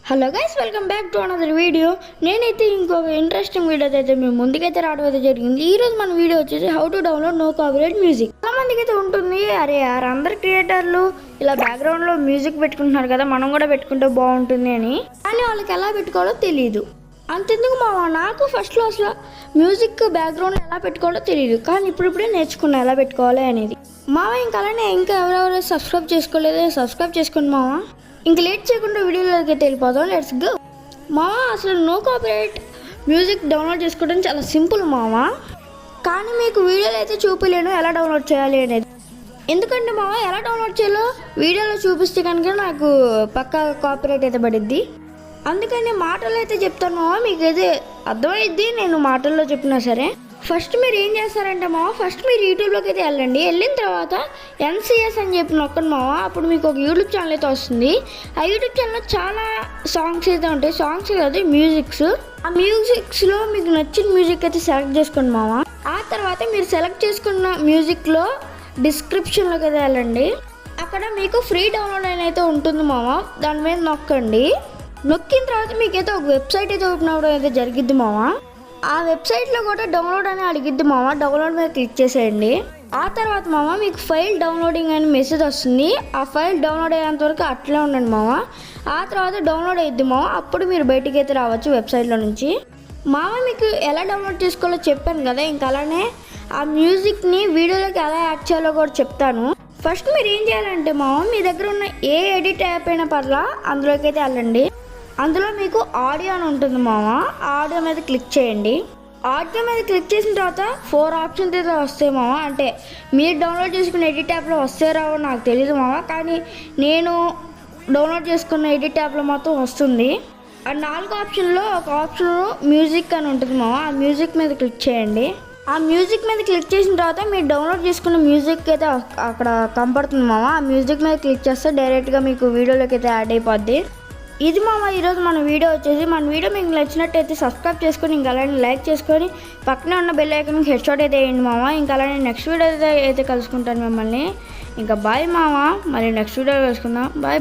Hello guys, welcome back to another video. నేనైతే ఇంకొక interesting video అయితే మేము ముందుకైతే రావడం అయితే జరిగింది. ఈరోజు మన వీడియో వచ్చేసి how to download no copyright music. చాలా మందికి అయితే ఉంటుంది, అరే యార్ అందరు క్రియేటర్లు ఇలా బ్యాక్గ్రౌండ్లో మ్యూజిక్ పెట్టుకుంటున్నారు కదా, మనం కూడా పెట్టుకుంటే బాగుంటుంది అని. కానీ వాళ్ళకి ఎలా పెట్టుకోవాలో తెలియదు. అంతెందుకు నాకు ఫస్ట్లో అసలు మ్యూజిక్ బ్యాక్గ్రౌండ్ ఎలా పెట్టుకోవాలో తెలియదు, కానీ ఇప్పుడిప్పుడే నేర్చుకున్నా ఎలా పెట్టుకోవాలి అనేది. ఇంకా అలానే ఇంకా ఎవరెవరు సబ్స్క్రైబ్ చేసుకోలేదో సబ్స్క్రైబ్ చేసుకోండి మావా. ఇంక లేట్ చేయకుండా వీడియోలోకి అయితే వెళ్ళిపోదాం. Let's go. అసలు నో కాపీరైట్ మ్యూజిక్ డౌన్లోడ్ చేసుకోవడం చాలా సింపుల్ కానీ మీకు వీడియోలో అయితే చూపలేను ఎలా డౌన్లోడ్ చేయాలి అనేది. ఎందుకంటే ఎలా డౌన్లోడ్ చేయాలో వీడియోలో చూపిస్తే కనుక నాకు పక్కా కాపీరైట్ అయితే పడిద్ది. అందుకని మాటలు అయితే చెప్తాను మీకు అయితే అర్థమైద్ది నేను మాటల్లో చెప్పినా సరే. ఫస్ట్ మీరు ఏం చేస్తారంటే ఫస్ట్ మీరు యూట్యూబ్లోకి అయితే వెళ్ళండి. వెళ్ళిన తర్వాత NCS అని చెప్పి నొక్కండి అప్పుడు మీకు ఒక యూట్యూబ్ ఛానల్ అయితే వస్తుంది. ఆ యూట్యూబ్ ఛానల్లో చాలా సాంగ్స్ అయితే ఉంటాయి. సాంగ్స్ కాదు, మ్యూజిక్స్. ఆ మ్యూజిక్స్లో మీకు నచ్చిన మ్యూజిక్ అయితే సెలెక్ట్ చేసుకోండి ఆ తర్వాత మీరు సెలెక్ట్ చేసుకున్న మ్యూజిక్లో డిస్క్రిప్షన్లోకి అయితే వెళ్ళండి. అక్కడ మీకు ఫ్రీ డౌన్లోడ్ అయితే ఉంటుంది దాని మీద నొక్కండి. నొక్కిన తర్వాత మీకైతే ఒక వెబ్సైట్ అయితే ఓపెన్ అవ్వడం అయితే జరిగిద్ది ఆ వెబ్సైట్లో కూడా డౌన్లోడ్ అని అడిగిద్ది డౌన్లోడ్ మీద క్లిక్ చేసేయండి. ఆ తర్వాత మీకు ఫైల్ డౌన్లోడింగ్ అని మెసేజ్ వస్తుంది. ఆ ఫైల్ డౌన్లోడ్ అయ్యేంత వరకు అట్లే ఉండండి ఆ తర్వాత డౌన్లోడ్ అయ్యిద్ది అప్పుడు మీరు బయటికి అయితే రావచ్చు వెబ్సైట్లో నుంచి. మీకు ఎలా డౌన్లోడ్ చేసుకోవాలో చెప్పాను కదా, ఇంకా అలానే ఆ మ్యూజిక్ని వీడియోలోకి ఎలా యాడ్ చేయాలో కూడా చెప్తాను. ఫస్ట్ మీరు ఏం చేయాలంటే మీ దగ్గర ఉన్న ఏ ఎడిట్ యాప్ అయినా పర్లా అందులోకి అయితే వెళ్ళండి. అందులో మీకు ఆడియో అని ఉంటుంది ఆడియో మీద క్లిక్ చేయండి. ఆడియో మీద క్లిక్ చేసిన తర్వాత 4 ఆప్షన్స్ అయితే వస్తాయి అంటే మీరు డౌన్లోడ్ చేసుకున్న ఎడిట్ యాప్లో వస్తే రావో నాకు తెలియదు కానీ నేను డౌన్లోడ్ చేసుకున్న ఎడిట్ యాప్లో మొత్తం వస్తుంది. ఆ 4 ఆప్షన్లో ఒక ఆప్షన్ మ్యూజిక్ అని ఉంటుంది ఆ మ్యూజిక్ మీద క్లిక్ చేయండి. ఆ మ్యూజిక్ మీద క్లిక్ చేసిన తర్వాత మీరు డౌన్లోడ్ చేసుకున్న మ్యూజిక్ అయితే అక్కడ కనపడుతుంది ఆ మ్యూజిక్ మీద క్లిక్ చేస్తే డైరెక్ట్గా మీకు వీడియోలోకి అయితే యాడ్ అయిపోద్ది. ఇది ఈరోజు మన వీడియో వచ్చేసి. మన వీడియో మీకు నచ్చినట్టయితే సబ్స్క్రైబ్ చేసుకొని ఇంకా అలానే లైక్ చేసుకొని పక్కనే ఉన్న బెల్ ఐకాన్కి హెడ్ షాట్ అయితే వేయండి ఇంకా అలానే నెక్స్ట్ వీడియో అయితే కలుసుకుంటాను మిమ్మల్ని. ఇంకా బాయ్ మళ్ళీ నెక్స్ట్ వీడియో కలుసుకుందాం. బాయ్.